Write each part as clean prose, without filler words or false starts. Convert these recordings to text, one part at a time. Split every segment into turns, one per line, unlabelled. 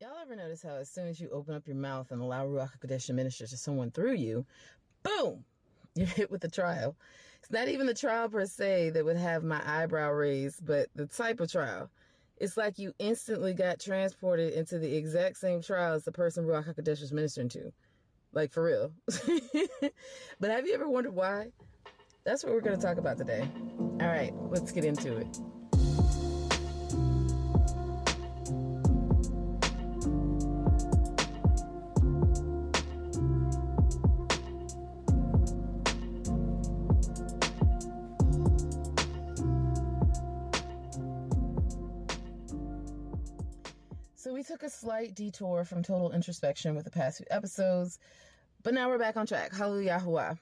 Y'all ever notice how as soon as you open up your mouth and allow Ruach HaKodesh to minister to someone through you, boom, you're hit with the trial. It's not even the trial per se that would have my eyebrow raised, but the type of trial. It's like you instantly got transported into the exact same trial as the person Ruach HaKodesh was ministering to. Like, for real. But have you ever wondered why? That's what we're going to talk about today. All right, let's get into it. So we took a slight detour from total introspection with the past few episodes, but now we're back on track. Hallelujah.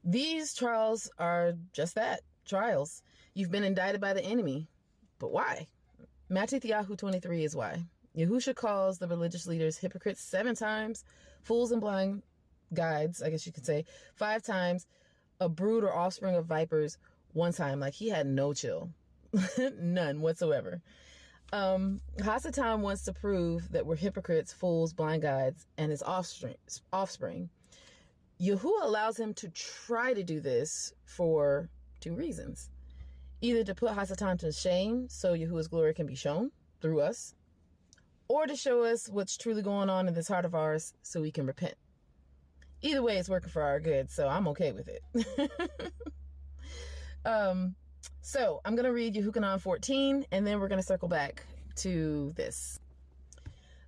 These trials are just that, trials. You've been indicted by the enemy. But why? Matthew 23 is why. Yahusha calls the religious leaders hypocrites 7 times, fools and blind guides, I guess you could say, 5 times, a brood or offspring of vipers 1 time. Like, he had no chill. None whatsoever. Hasatan wants to prove that we're hypocrites, fools, blind guides, and his offspring. Yahuwah allows him to try to do this for 2 reasons. Either to put Hasatan to shame so Yahuwah's glory can be shown through us, or to show us what's truly going on in this heart of ours so we can repent. Either way, it's working for our good, so I'm okay with it. So I'm going to read Yehukanan 14, and then we're going to circle back to this.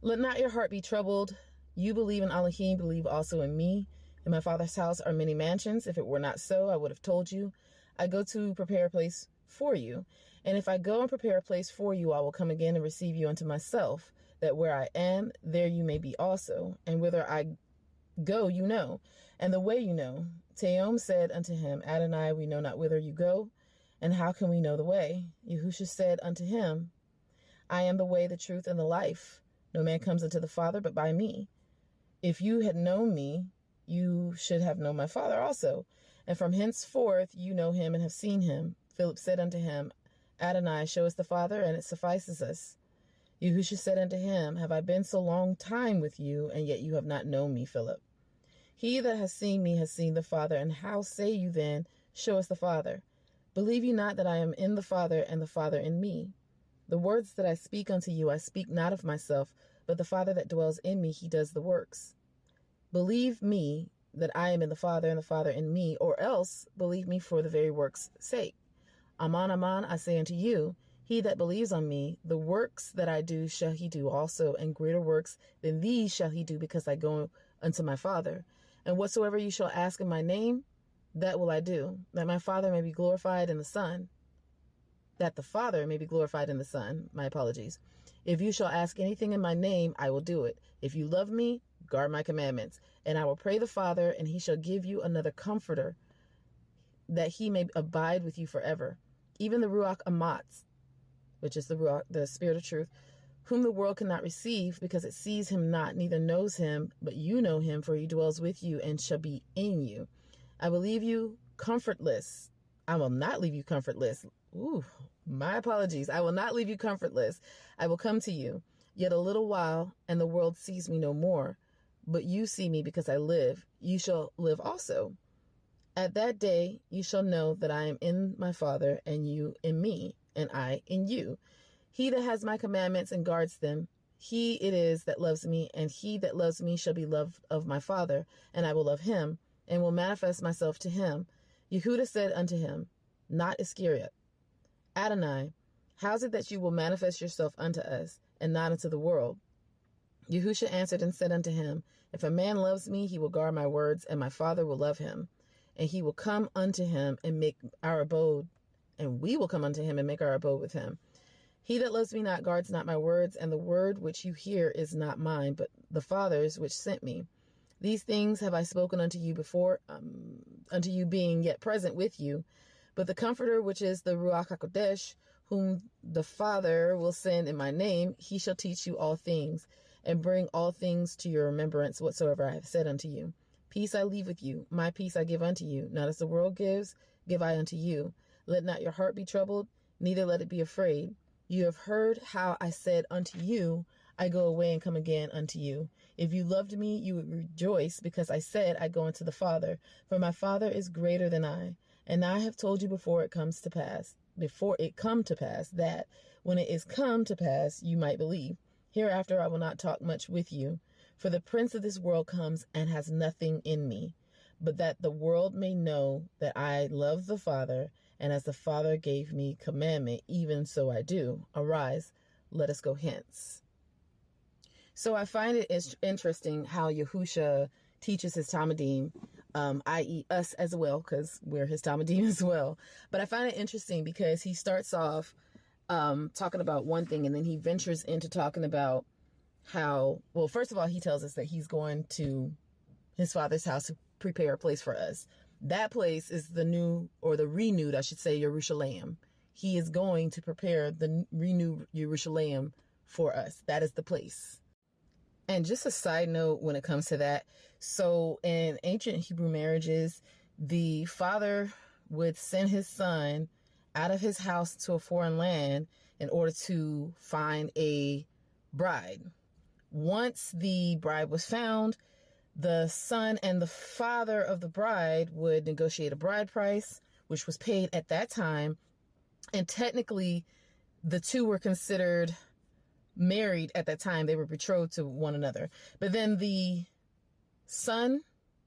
Let not your heart be troubled. You believe in Elohim, believe also in me. In my Father's house are many mansions. If it were not so, I would have told you. I go to prepare a place for you. And if I go and prepare a place for you, I will come again and receive you unto myself, that where I am, there you may be also. And whither I go, you know, and the way you know. Teom said unto him, Adonai, we know not whither you go, and how can we know the way? Yahusha said unto him, I am the way, the truth, and the life. No man comes unto the Father but by me. If you had known me, you should have known my Father also. And from henceforth you know him and have seen him. Philip said unto him, Adonai, show us the Father, and it suffices us. Yahusha said unto him, Have I been so long time with you, and yet you have not known me, Philip? He that has seen me has seen the Father. And how say you then, Show us the Father? Believe you not that I am in the Father, and the Father in me? The words that I speak unto you, I speak not of myself, but the Father that dwells in me, he does the works. Believe me that I am in the Father, and the Father in me, or else believe me for the very works' sake. Aman, aman, I say unto you, he that believes on me, the works that I do shall he do also, and greater works than these shall he do, because I go unto my Father. And whatsoever you shall ask in my name, that will I do, that my Father may be glorified in the Son. That the Father may be glorified in the Son. My apologies. If you shall ask anything in my name, I will do it. If you love me, guard my commandments. And I will pray the Father, and he shall give you another comforter, that he may abide with you forever. Even the Ruach Amatz, which is the Ruach, the Spirit of truth, whom the world cannot receive, because it sees him not, neither knows him, but you know him, for he dwells with you and shall be in you. I will leave you comfortless. I will not leave you comfortless. Ooh, my apologies. I will not leave you comfortless. I will come to you. Yet a little while, and the world sees me no more. But you see me because I live. You shall live also. At that day, you shall know that I am in my Father, and you in me, and I in you. He that has my commandments and guards them, he it is that loves me, and he that loves me shall be loved of my Father, and I will love him, and will manifest myself to him. Yehuda said unto him, not Iscariot, Adonai, how is it that you will manifest yourself unto us, and not unto the world? Yahusha answered and said unto him, If a man loves me, he will guard my words, and my Father will love him, and he will come unto him and make our abode, and we will come unto him and make our abode with him. He that loves me not guards not my words, and the word which you hear is not mine, but the Father's which sent me. These things have I spoken unto you before, unto you being yet present with you. But the Comforter, which is the Ruach HaKodesh, whom the Father will send in my name, he shall teach you all things, and bring all things to your remembrance whatsoever I have said unto you. Peace I leave with you, my peace I give unto you. Not as the world gives, give I unto you. Let not your heart be troubled, neither let it be afraid. You have heard how I said unto you, I go away and come again unto you. If you loved me, you would rejoice, because I said, I go unto the Father, for my Father is greater than I. And I have told you before it come to pass, that when it is come to pass, you might believe. Hereafter I will not talk much with you, for the prince of this world comes and has nothing in me, but that the world may know that I love the Father, and as the Father gave me commandment, even so I do. Arise, let us go hence. So I find it interesting how Yahusha teaches his Talmudim, i.e. us as well, because we're his Talmudim as well. But I find it interesting because he starts off talking about one thing, and then he ventures into talking about how, well, first of all, he tells us that he's going to his Father's house to prepare a place for us. That place is the new, or the renewed, I should say, Jerusalem. He is going to prepare the renewed Jerusalem for us. That is the place. And just a side note when it comes to that. So in ancient Hebrew marriages, the father would send his son out of his house to a foreign land in order to find a bride. Once the bride was found, the son and the father of the bride would negotiate a bride price, which was paid at that time. And technically, the two were considered married at that time. They were betrothed to one another. But then the son,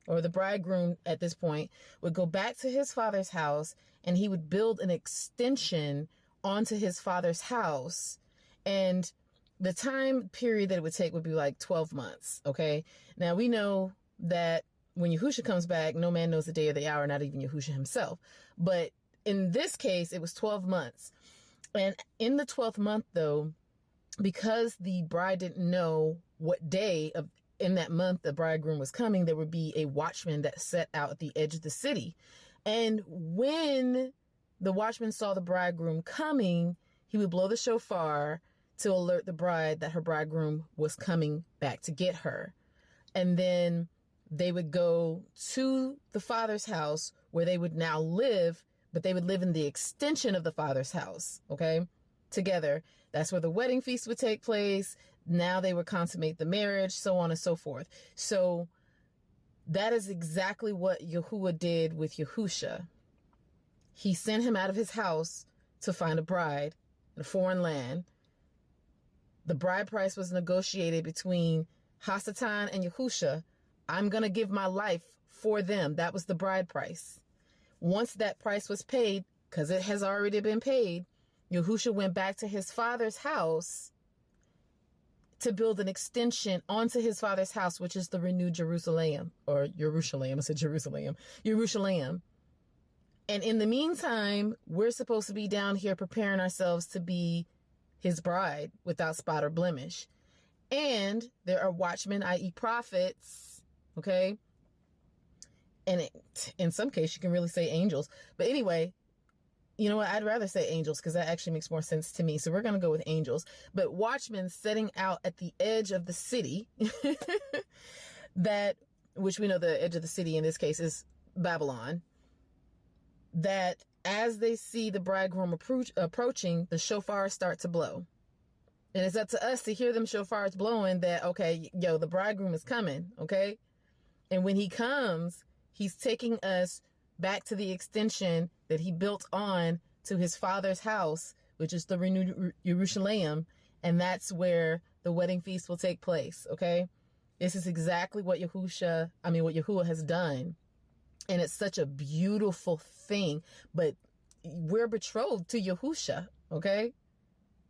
or the bridegroom at this point, would go back to his father's house, and he would build an extension onto his father's house. And the time period that it would take would be like 12 months. Okay. Now we know that when Yahusha comes back, no man knows the day or the hour, not even Yahusha himself. But in this case, it was 12 months. And in the 12th month, though, because the bride didn't know what day in that month the bridegroom was coming, there would be a watchman that set out at the edge of the city. And when the watchman saw the bridegroom coming, he would blow the shofar to alert the bride that her bridegroom was coming back to get her. And then they would go to the father's house, where they would now live, but they would live in the extension of the father's house, okay, together. That's where the wedding feast would take place. Now they would consummate the marriage, so on and so forth. So that is exactly what Yahuwah did with Yahusha. He sent him out of his house to find a bride in a foreign land. The bride price was negotiated between Hasatan and Yahusha. I'm going to give my life for them. That was the bride price. Once that price was paid, because it has already been paid, Yahusha went back to his father's house to build an extension onto his father's house, which is the renewed Jerusalem, or Jerusalem. I said Jerusalem. Jerusalem. And in the meantime, we're supposed to be down here preparing ourselves to be his bride without spot or blemish. And there are watchmen, i.e. prophets, okay? And in some cases, you can really say angels. But anyway, you know what? I'd rather say angels, because that actually makes more sense to me. So we're going to go with angels. But watchmen setting out at the edge of the city, which we know the edge of the city in this case is Babylon, that as they see the bridegroom approaching, the shofars start to blow. And it's up to us to hear them shofars blowing that, okay, the bridegroom is coming, okay? And when he comes, he's taking us back to the extension that he built on to his father's house, which is the renewed Jerusalem. And that's where the wedding feast will take place, okay? This is exactly what Yahuwah has done. And it's such a beautiful thing. But we're betrothed to Yahusha, okay?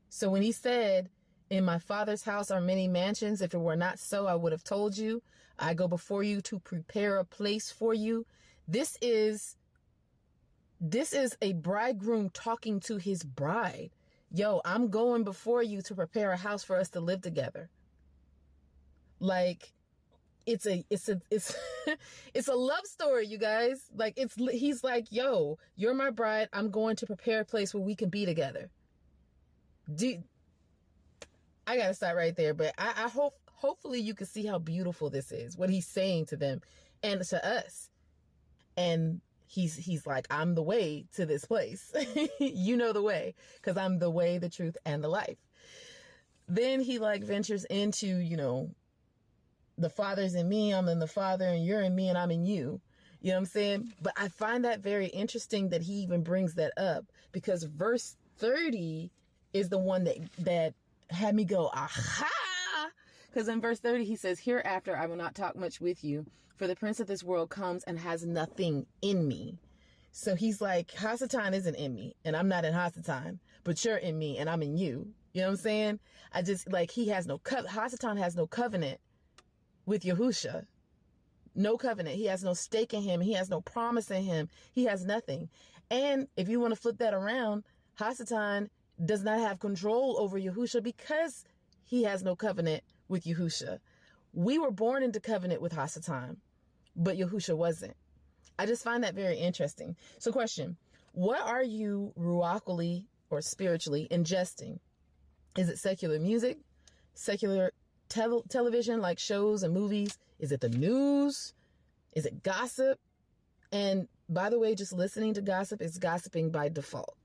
So when he said, in my father's house are many mansions, if it were not so, I would have told you. I go before you to prepare a place for you. This is a bridegroom talking to his bride. I'm going before you to prepare a house for us to live together. Like, it's a love story, you guys. Like, he's like, you're my bride. I'm going to prepare a place where we can be together. I gotta stop right there, but I hopefully you can see how beautiful this is, what he's saying to them and to us. And he's like, I'm the way to this place. You know the way, because I'm the way, the truth, and the life. then he like ventures into, you know, the Father's in me, I'm in the Father, and you're in me and I'm in you. You know what I'm saying? But I find that very interesting that he even brings that up, because verse 30 is the one that had me go, aha! Because in verse 30 he says, hereafter I will not talk much with you, for the prince of this world comes and has nothing in me. So he's like, Hasatan isn't in me, and I'm not in Hasatan, but you're in me, and I'm in you. You know what I'm saying? I just, like, he has no, Hasatan has no covenant with Yahusha. No covenant. He has no stake in him. He has no promise in him. He has nothing. And if you want to flip that around, Hasatan does not have control over Yahusha because he has no covenant with Yahusha. We were born into covenant with Hasatan, but Yahusha wasn't. I just find that very interesting. So question, what are you ruachally or spiritually ingesting? Is it secular music, secular television like shows and movies? Is it the news? Is it gossip? And by the way, just listening to gossip is gossiping by default.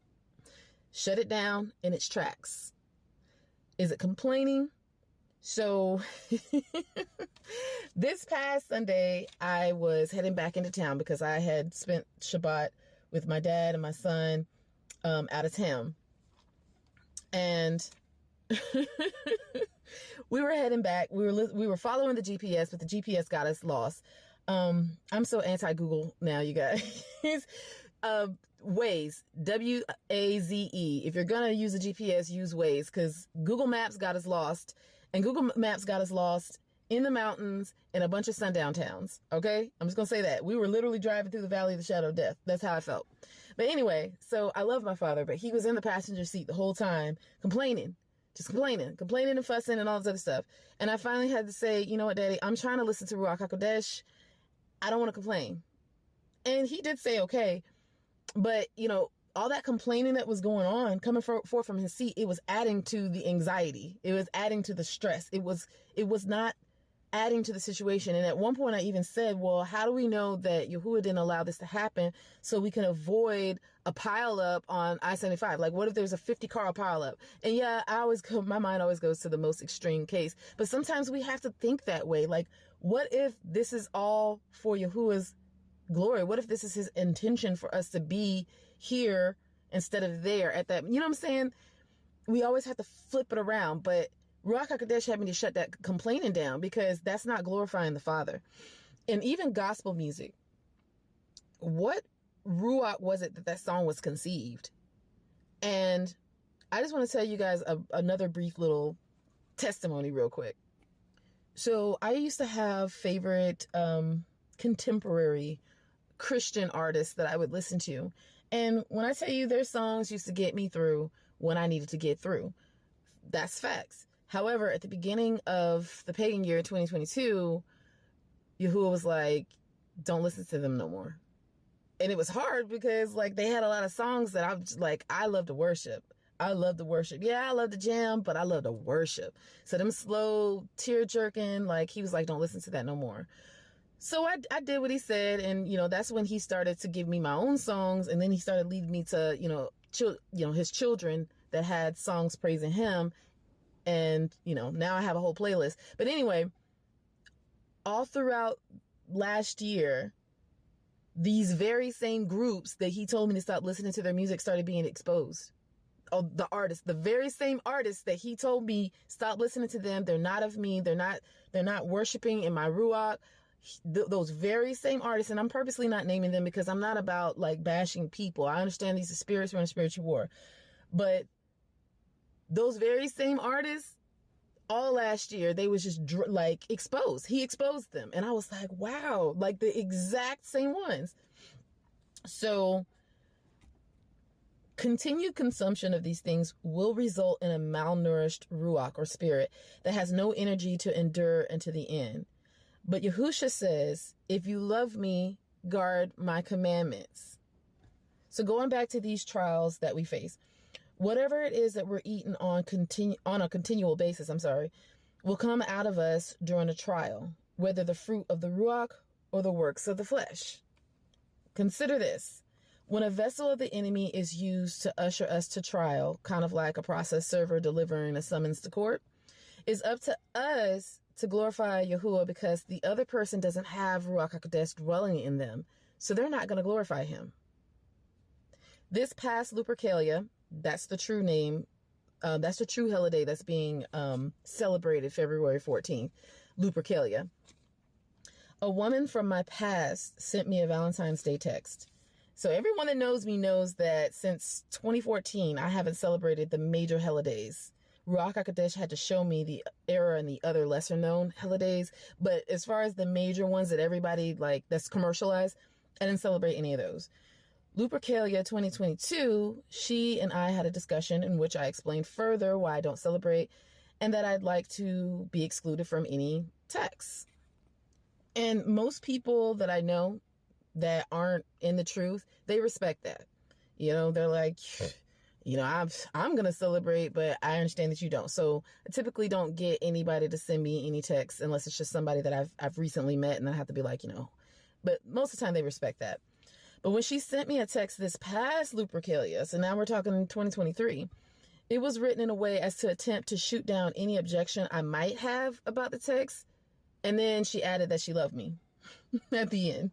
Shut it down in its tracks. Is it complaining? So this past Sunday, I was heading back into town because I had spent Shabbat with my dad and my son out of town. And we were heading back. We were following the GPS, but the GPS got us lost. I'm so anti-Google now, you guys. Waze, W-A-Z-E. If you're going to use a GPS, use Waze, because Google Maps got us lost. And Google Maps got us lost in the mountains in a bunch of sundown towns. Okay? I'm just going to say that. We were literally driving through the valley of the shadow of death. That's how I felt. But anyway, so I love my father, but he was in the passenger seat the whole time complaining. Just complaining and fussing and all this other stuff. And I finally had to say, you know what, Daddy, I'm trying to listen to Ruach HaKodesh. I don't want to complain. And he did say, okay. But, you know, all that complaining that was going on, coming forth from his seat, it was adding to the anxiety. It was adding to the stress. It was not adding to the situation. And at one point I even said, well, how do we know that Yahuwah didn't allow this to happen so we can avoid a pileup on I-75? Like, what if there's a 50-car pileup? And yeah, my mind always goes to the most extreme case. But sometimes we have to think that way. Like, what if this is all for Yahuwah's glory? What if this is his intention for us to be here instead of there at that? You know what I'm saying? We always have to flip it around. But Ruach HaKodesh had me to shut that complaining down, because that's not glorifying the Father. And even gospel music, what Ruach was it that song was conceived? And I just want to tell you guys another brief little testimony real quick. So I used to have favorite contemporary Christian artists that I would listen to. And when I tell you their songs used to get me through when I needed to get through, that's facts. However, at the beginning of the pagan year 2022, Yahuwah was like, don't listen to them no more. And it was hard because, like, they had a lot of songs that I was just like, I love to worship. I love to worship. Yeah, I love to jam, but I love to worship. So them slow, tear-jerking, like, he was like, don't listen to that no more. So I did what he said, and, you know, that's when he started to give me my own songs, and then he started leading me to, you know, his children that had songs praising him. And, you know, now I have a whole playlist. But anyway, all throughout last year, these very same groups that he told me to stop listening to their music started being exposed. Oh, the artists, the very same artists that he told me stop listening to them. They're not of me. They're not worshiping in my Ruach. Those very same artists, and I'm purposely not naming them because I'm not about like bashing people. I understand these are spirits, we're in a spiritual war. But those very same artists, all last year, they was just like exposed. He exposed them. And I was like, wow, like the exact same ones. So continued consumption of these things will result in a malnourished Ruach or spirit that has no energy to endure unto the end. But Yahusha says, if you love me, guard my commandments. So going back to these trials that we face, whatever it is that we're eating on a continual basis, will come out of us during a trial, whether the fruit of the Ruach or the works of the flesh. Consider this. When a vessel of the enemy is used to usher us to trial, kind of like a process server delivering a summons to court, It's up to us to glorify Yahuwah because the other person doesn't have Ruach HaKodesh dwelling in them. So they're not going to glorify him. This past Lupercalia, that's the true name. That's the true holiday that's being celebrated February 14th, Lupercalia. A woman from my past sent me a Valentine's Day text. So everyone that knows me knows that since 2014, I haven't celebrated the major holidays. Ruach HaKodesh had to show me the error and the other lesser known holidays. But as far as the major ones that everybody that's commercialized, I didn't celebrate any of those. Lupercalia 2022, she and I had a discussion in which I explained further why I don't celebrate and that I'd like to be excluded from any texts. And most people that I know that aren't in the truth, they respect that. They're like, I'm going to celebrate, but I understand that you don't. So I typically don't get anybody to send me any texts unless it's just somebody that I've recently met and I have to be like, but most of the time they respect that. But when she sent me a text this past Lupercalia, so now we're talking 2023, it was written in a way as to attempt to shoot down any objection I might have about the text. And then she added that she loved me at the end.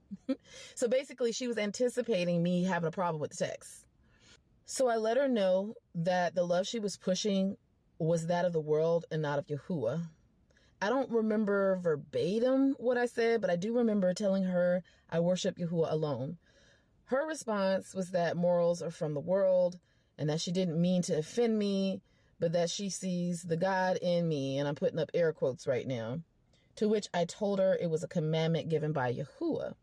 So basically she was anticipating me having a problem with the text. So I let her know that the love she was pushing was that of the world and not of Yahuwah. I don't remember verbatim what I said, but I do remember telling her I worship Yahuwah alone. Her response was that morals are from the world and that she didn't mean to offend me, but that she sees the God in me, and I'm putting up air quotes right now, to which I told her it was a commandment given by Yahuwah.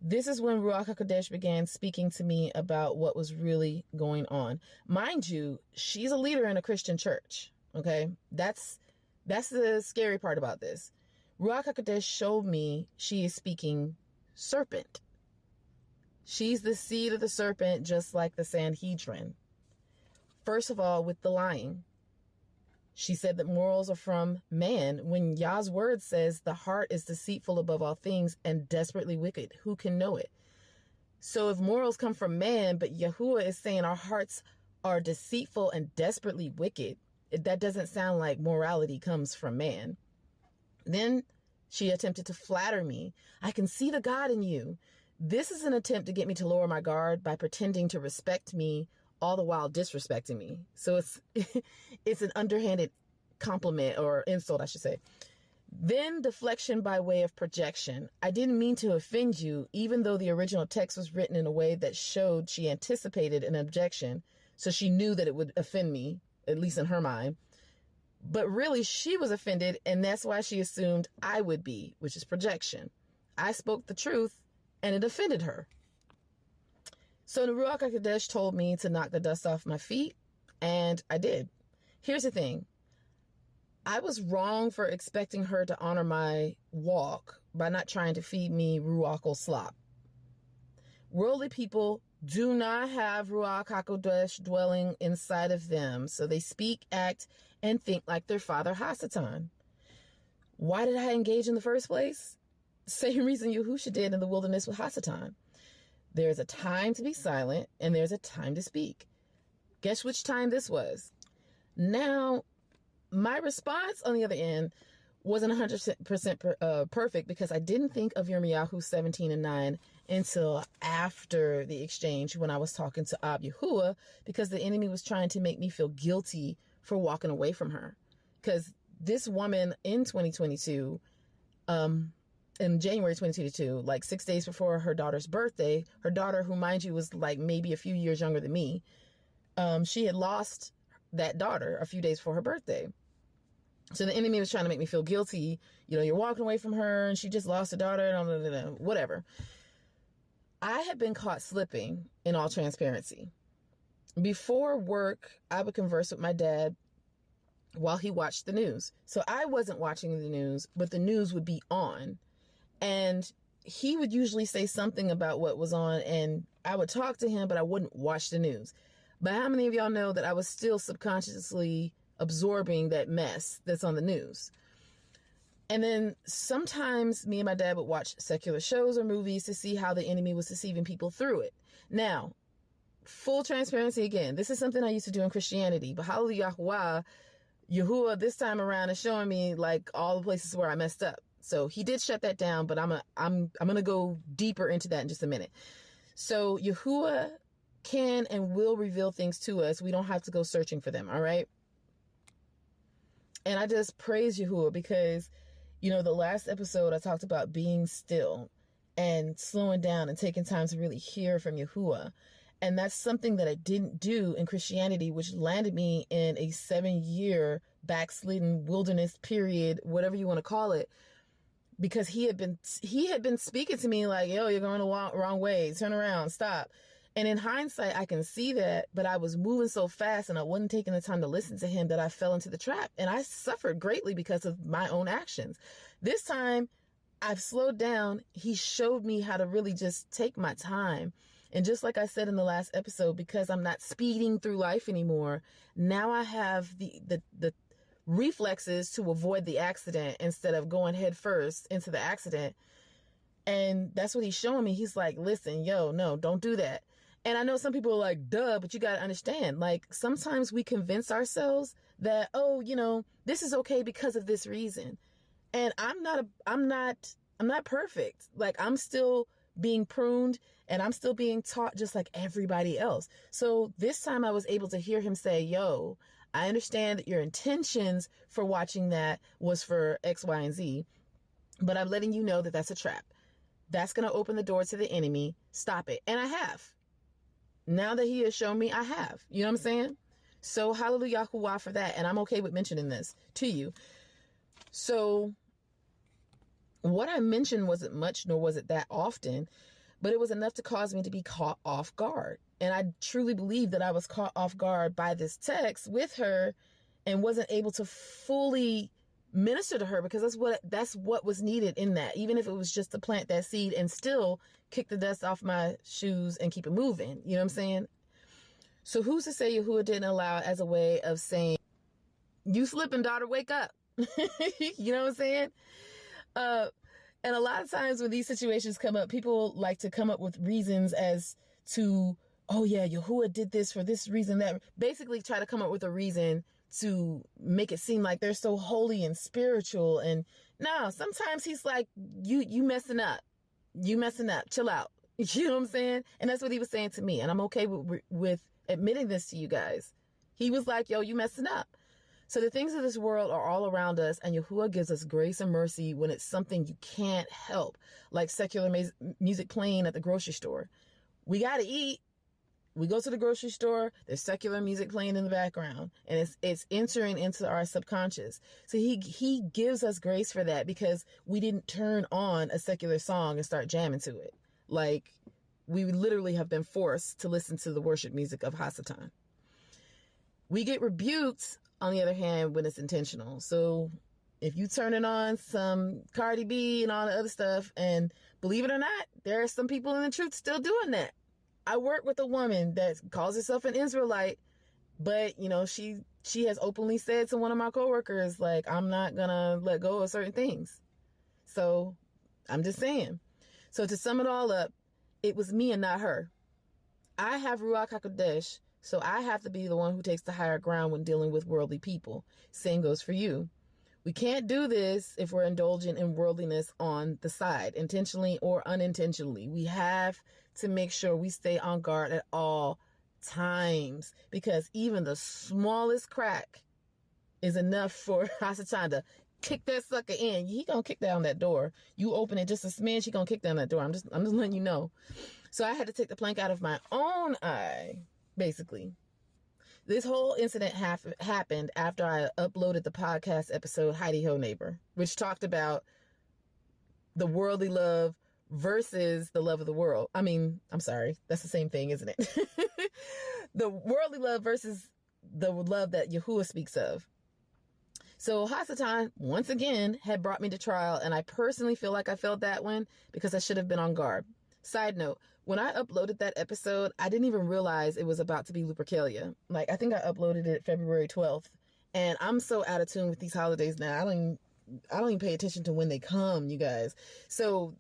This is when Ruach HaKodesh began speaking to me about what was really going on. Mind you, she's a leader in a Christian church, okay? That's the scary part about this. Ruach HaKodesh showed me she is speaking serpent. She's the seed of the serpent, just like the Sanhedrin. First of all, with the lying. She said that morals are from man, when Yah's word says the heart is deceitful above all things and desperately wicked. Who can know it? So if morals come from man, but Yahuwah is saying our hearts are deceitful and desperately wicked, that doesn't sound like morality comes from man. Then she attempted to flatter me. I can see the God in you. This is an attempt to get me to lower my guard by pretending to respect me, all the while disrespecting me. So it's an underhanded compliment, or insult, I should say. Then deflection by way of projection. I didn't mean to offend you, even though the original text was written in a way that showed she anticipated an objection. So she knew that it would offend me, at least in her mind. But really, she was offended, and that's why she assumed I would be, which is projection. I spoke the truth, and it offended her. So the Ruach HaKodesh told me to knock the dust off my feet, and I did. Here's the thing. I was wrong for expecting her to honor my walk by not trying to feed me Ruach slop. Worldly people do not have Ruach HaKodesh dwelling inside of them, so they speak, act, and think like their father Hasatan. Why did I engage in the first place? Same reason Yahusha did in the wilderness with Hasatan. There's a time to be silent and there's a time to speak. Guess which time this was? Now, my response on the other end wasn't 100% perfect because I didn't think of Yirmiyahu 17:9 until after the exchange when I was talking to Ab Yahuwah, because the enemy was trying to make me feel guilty for walking away from her. Because this woman in 2022, in January 2022, like 6 days before her daughter's birthday, her daughter, who mind you was like maybe a few years younger than me, she had lost that daughter a few days before her birthday. So the enemy was trying to make me feel guilty. You're walking away from her and she just lost a daughter, whatever. I had been caught slipping, in all transparency. Before work, I would converse with my dad while he watched the news. So I wasn't watching the news, but the news would be on. And he would usually say something about what was on, and I would talk to him, but I wouldn't watch the news. But how many of y'all know that I was still subconsciously absorbing that mess that's on the news? And then sometimes me and my dad would watch secular shows or movies to see how the enemy was deceiving people through it. Now, full transparency again, this is something I used to do in Christianity, but hallelujah, Yahuwah this time around is showing me like all the places where I messed up. So he did shut that down, but I'm going to go deeper into that in just a minute. So Yahuwah can and will reveal things to us. We don't have to go searching for them. All right. And I just praise Yahuwah because, the last episode I talked about being still and slowing down and taking time to really hear from Yahuwah. And that's something that I didn't do in Christianity, which landed me in a 7-year backslidden wilderness period, whatever you want to call it, because he had been speaking to me like, yo, you're going the wrong way. Turn around, stop. And in hindsight, I can see that, but I was moving so fast and I wasn't taking the time to listen to him that I fell into the trap. And I suffered greatly because of my own actions. This time, I've slowed down. He showed me how to really just take my time. And just like I said in the last episode, because I'm not speeding through life anymore, now I have the reflexes to avoid the accident instead of going head first into the accident. And that's what he's showing me. He's like, listen, yo, no, don't do that. And I know some people are like, duh, but you got to understand, like sometimes we convince ourselves that, oh, this is okay because of this reason. And I'm not perfect. Like I'm still being pruned and I'm still being taught just like everybody else. So this time I was able to hear him say, yo, I understand that your intentions for watching that was for X, Y, and Z, but I'm letting you know that that's a trap. That's going to open the door to the enemy. Stop it. And I have. Now that he has shown me, I have. You know what I'm saying? So hallelujah for that. And I'm okay with mentioning this to you. So what I mentioned wasn't much, nor was it that often, but it was enough to cause me to be caught off guard. And I truly believe that I was caught off guard by this text with her and wasn't able to fully minister to her because that's what was needed in that, even if it was just to plant that seed and still kick the dust off my shoes and keep it moving. You know what I'm saying? So who's to say Yahuwah didn't allow it as a way of saying, you slipping, daughter, wake up. You know what I'm saying? And a lot of times when these situations come up, people like to come up with reasons as to, oh yeah, Yahuwah did this for this reason, that basically try to come up with a reason to make it seem like they're so holy and spiritual. And no, sometimes he's like, you messing up, chill out. You know what I'm saying? And that's what he was saying to me. And I'm okay with admitting this to you guys. He was like, yo, you messing up. So the things of this world are all around us, and Yahuwah gives us grace and mercy when it's something you can't help, like secular music playing at the grocery store. We got to eat. We go to the grocery store, there's secular music playing in the background, and it's entering into our subconscious. So he gives us grace for that because we didn't turn on a secular song and start jamming to it. Like, we literally have been forced to listen to the worship music of Hasatan. We get rebuked, on the other hand, when it's intentional. So if you turning on some Cardi B and all the other stuff, and believe it or not, there are some people in the truth still doing that. I work with a woman that calls herself an Israelite, but she has openly said to one of my coworkers, like, I'm not gonna let go of certain things. So I'm just saying. So to sum it all up, it was me and not her. I have Ruach HaKodesh, so I have to be the one who takes the higher ground when dealing with worldly people. Same goes for you. We can't do this if we're indulging in worldliness on the side, intentionally or unintentionally. We have to make sure we stay on guard at all times, because even the smallest crack is enough for Hasatan to kick that sucker in. He gonna kick down that door. You open it just a smidge, he gonna kick down that door. I'm just letting you know. So I had to take the plank out of my own eye, basically. This whole incident happened after I uploaded the podcast episode Heidi Ho Neighbor, which talked about the worldly love versus the love of the world. I mean, I'm sorry, that's the same thing, isn't it? The worldly love versus the love that Yahuwah speaks of. So Hasatan, once again, had brought me to trial, and I personally feel like I failed that one because I should have been on guard. Side note, when I uploaded that episode, I didn't even realize it was about to be Lupercalia. Like, I think I uploaded it February 12th, and I'm so out of tune with these holidays now. I don't even pay attention to when they come, you guys. So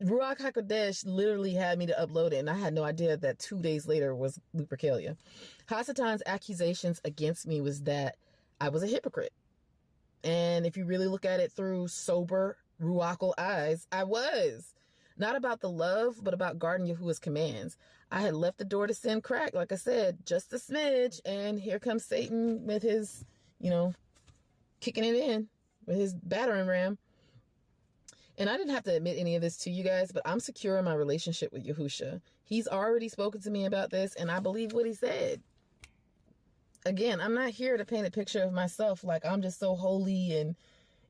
Ruach HaKodesh literally had me to upload it, and I had no idea that 2 days later was Lupercalia. Hasatan's accusations against me was that I was a hypocrite. And if you really look at it through sober, ruachal eyes, I was. Not about the love, but about guarding Yahuwah's commands. I had left the door to sin crack, like I said, just a smidge, and here comes Satan with his, kicking it in with his battering ram. And I didn't have to admit any of this to you guys, but I'm secure in my relationship with Yahusha. He's already spoken to me about this, and I believe what he said. Again, I'm not here to paint a picture of myself like I'm just so holy and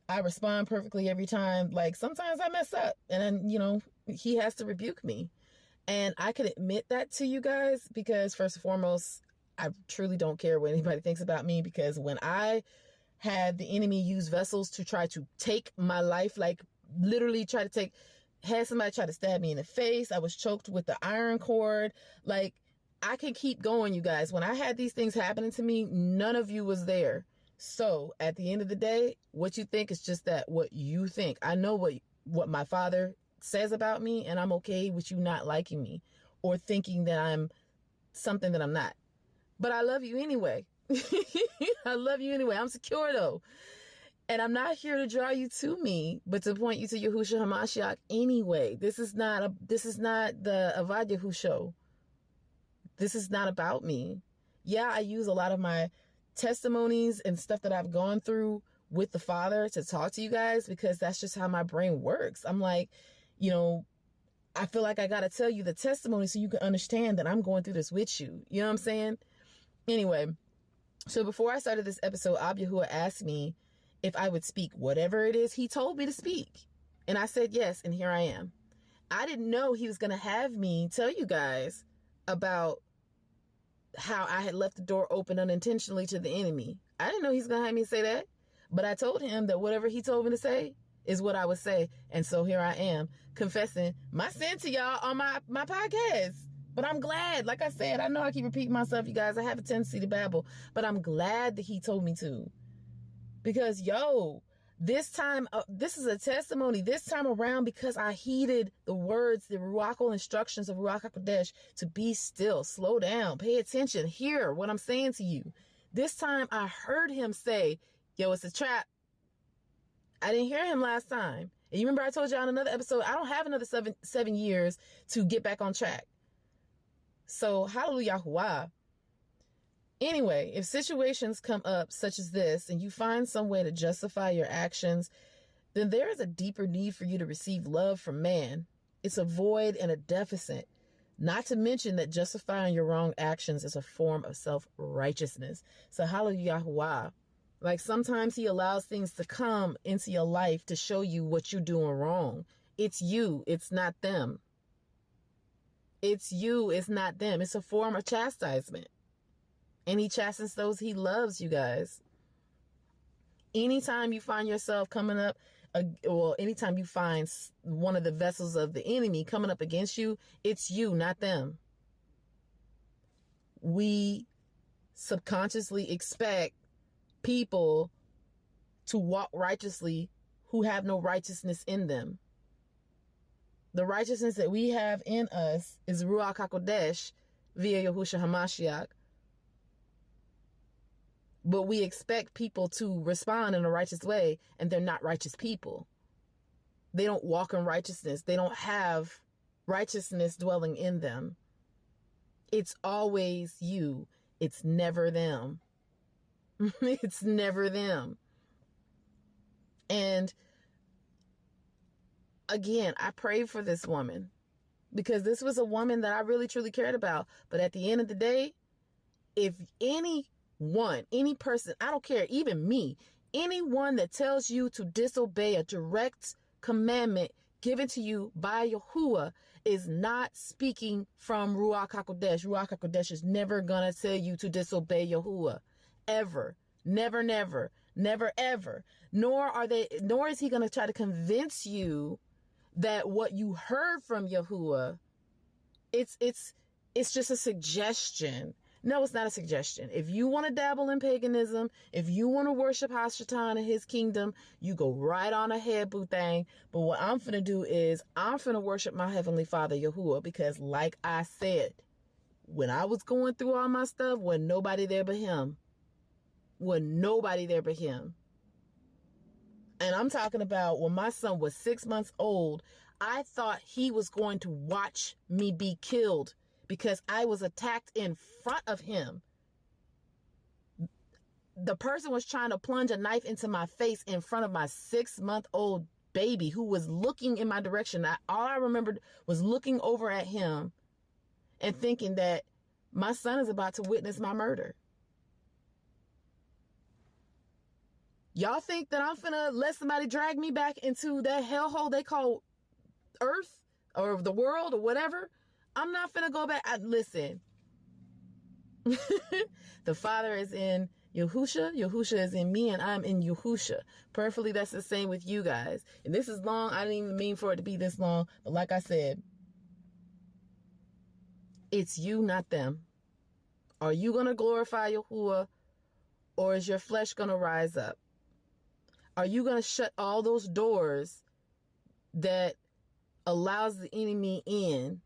I respond perfectly every time. Like, sometimes I mess up, and then, he has to rebuke me. And I can admit that to you guys because, first and foremost, I truly don't care what anybody thinks about me, because when I had the enemy use vessels to try to take my life, like literally had somebody try to stab me in the face, I was choked with the iron cord. Like, I can keep going, you guys. When I had these things happening to me, none of you was there. So at the end of the day, what you think is just that, what you think. I know what my father says about me, and I'm okay with you not liking me or thinking that I'm something that I'm not. But I love you anyway. I love you anyway. I'm secure though. And I'm not here to draw you to me, but to point you to Yahushua HaMashiach anyway. This is not the Avad Yahu show. This is not about me. Yeah, I use a lot of my testimonies and stuff that I've gone through with the Father to talk to you guys, because that's just how my brain works. I'm like, I feel like I got to tell you the testimony so you can understand that I'm going through this with you. You know what I'm saying? Anyway, so before I started this episode, Ab Yahuwah asked me if I would speak whatever it is he told me to speak. And I said yes, and here I am. I didn't know he was going to have me tell you guys about how I had left the door open unintentionally to the enemy. I didn't know he's going to have me say that. But I told him that whatever he told me to say is what I would say. And so here I am, confessing my sin to y'all on my podcast. But I'm glad, like I said, I know I keep repeating myself, you guys. I have a tendency to babble. But I'm glad that he told me to. Because, this time, this is a testimony this time around, because I heeded the words, the Ruachal instructions of Ruach HaKodesh to be still, slow down, pay attention, hear what I'm saying to you. This time I heard him say, it's a trap. I didn't hear him last time. And you remember I told you on another episode, I don't have another seven years to get back on track. So, hallelujah. Anyway, if situations come up such as this and you find some way to justify your actions, then there is a deeper need for you to receive love from man. It's a void and a deficit. Not to mention that justifying your wrong actions is a form of self-righteousness. So hallelujah. Like, sometimes he allows things to come into your life to show you what you're doing wrong. It's you. It's not them. It's you. It's not them. It's a form of chastisement. And he chastens those he loves, you guys. Anytime you find yourself coming up, anytime you find one of the vessels of the enemy coming up against you, it's you, not them. We subconsciously expect people to walk righteously who have no righteousness in them. The righteousness that we have in us is Ruach HaKodesh via Yahushua HaMashiach. But we expect people to respond in a righteous way, and they're not righteous people. They don't walk in righteousness. They don't have righteousness dwelling in them. It's always you. It's never them. It's never them. And again, I prayed for this woman because this was a woman that I really, truly cared about. But at the end of the day, if any person, I don't care, even me, anyone that tells you to disobey a direct commandment given to you by Yahuwah is not speaking from Ruach HaKodesh. Ruach HaKodesh is never going to tell you to disobey Yahuwah. Ever. Never, never. Never, ever. Nor is he going to try to convince you that what you heard from Yahuwah, it's just a suggestion. No, it's not a suggestion. If you want to dabble in paganism, if you want to worship Hashatan and his kingdom, you go right on ahead, boo thing. But what I'm finna do is I'm finna worship my Heavenly Father, Yahuwah, because like I said, when I was going through all my stuff, wasn't nobody there but him. with nobody there but him. And I'm talking about when my son was 6 months old, I thought he was going to watch me be killed because I was attacked in front of him. The person was trying to plunge a knife into my face in front of my 6-month-old baby who was looking in my direction. All I remembered was looking over at him and thinking that my son is about to witness my murder. Y'all think that I'm finna let somebody drag me back into that hellhole they call Earth or the world or whatever? I'm not finna go back. Listen, the Father is in Yahusha. Yahusha is in me, and I'm in Yahusha. Prayerfully, that's the same with you guys. And this is long. I didn't even mean for it to be this long. But like I said, it's you, not them. Are you going to glorify Yahuwah, or is your flesh going to rise up? Are you going to shut all those doors that allows the enemy in?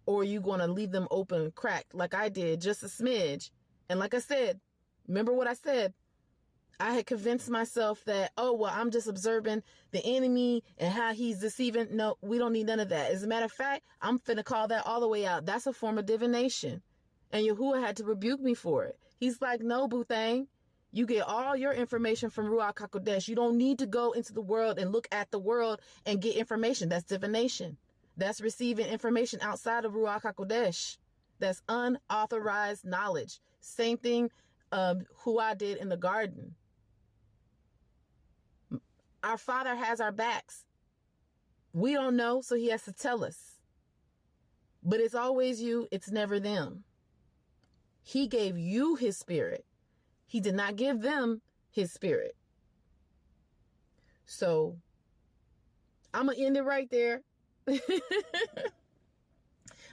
Or are you going to leave them open and cracked like I did, just a smidge? And like I said, remember what I said? I had convinced myself that, oh, well, I'm just observing the enemy and how he's deceiving. No, we don't need none of that. As a matter of fact, I'm finna call that all the way out. That's a form of divination. And Yahuwah had to rebuke me for it. He's like, no, boo thing. You get all your information from Ruach HaKodesh. You don't need to go into the world and look at the world and get information. That's divination. That's receiving information outside of Ruach HaKodesh. That's unauthorized knowledge. Same thing who I did in the garden. Our Father has our backs. We don't know, so he has to tell us. But it's always you. It's never them. He gave you his spirit. He did not give them his spirit. So I'm going to end it right there.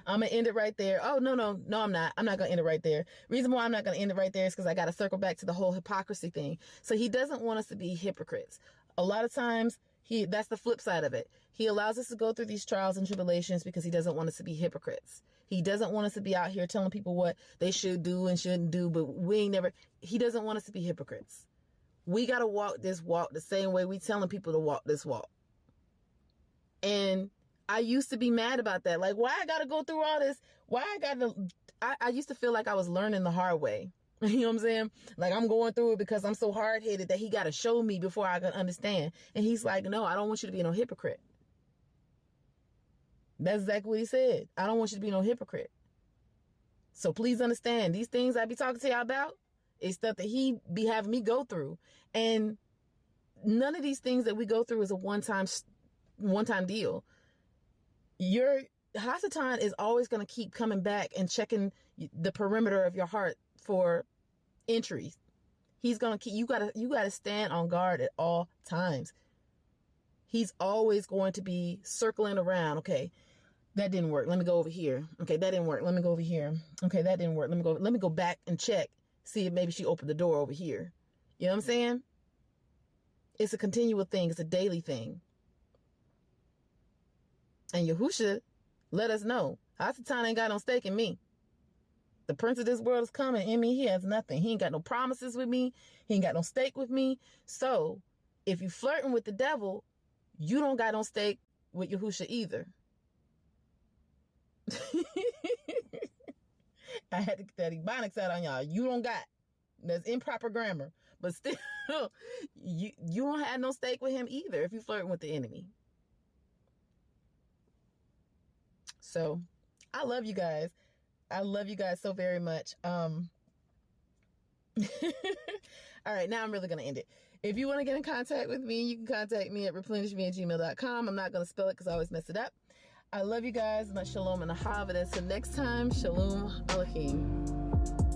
I'm going to end it right there. Oh, no, I'm not. I'm not going to end it right there. Reason why I'm not going to end it right there is because I got to circle back to the whole hypocrisy thing. So he doesn't want us to be hypocrites. A lot of times, that's the flip side of it. He allows us to go through these trials and tribulations because he doesn't want us to be hypocrites. He doesn't want us to be out here telling people what they should do and shouldn't do, but he doesn't want us to be hypocrites. We got to walk this walk the same way we telling people to walk this walk. And I used to be mad about that. Like, why I got to go through all this? I used to feel like I was learning the hard way. You know what I'm saying? Like, I'm going through it because I'm so hard-headed that he got to show me before I can understand. And he's like, no, I don't want you to be no hypocrite. That's exactly what he said. I don't want you to be no hypocrite. So please understand, these things I be talking to y'all about is stuff that he be having me go through. And none of these things that we go through is a one-time deal. Your Hasatan is always going to keep coming back and checking the perimeter of your heart for entries. He's going to keep, you got to stand on guard at all times. He's always going to be circling around. Okay, that didn't work. Let me go over here. Okay, that didn't work. Let me go over here. Okay, that didn't work. Let me go back and check. See if maybe she opened the door over here. You know what I'm saying? It's a continual thing. It's a daily thing. And Yahusha let us know, Hasatan ain't got no stake in me. The prince of this world is coming in me. He has nothing. He ain't got no promises with me. He ain't got no stake with me. So if you flirting with the devil, you don't got no stake with Yahusha either. I had to get that Ebonics out on y'all. You don't got. That's improper grammar. But still, you don't have no stake with him either if you flirting with the enemy. So I love you guys. I love you guys so very much. All right, now I'm really going to end it. If you want to get in contact with me, you can contact me at replenishme@gmail.com. I'm not going to spell it because I always mess it up. I love you guys. Much shalom and ahava. Until next time, shalom aleichem.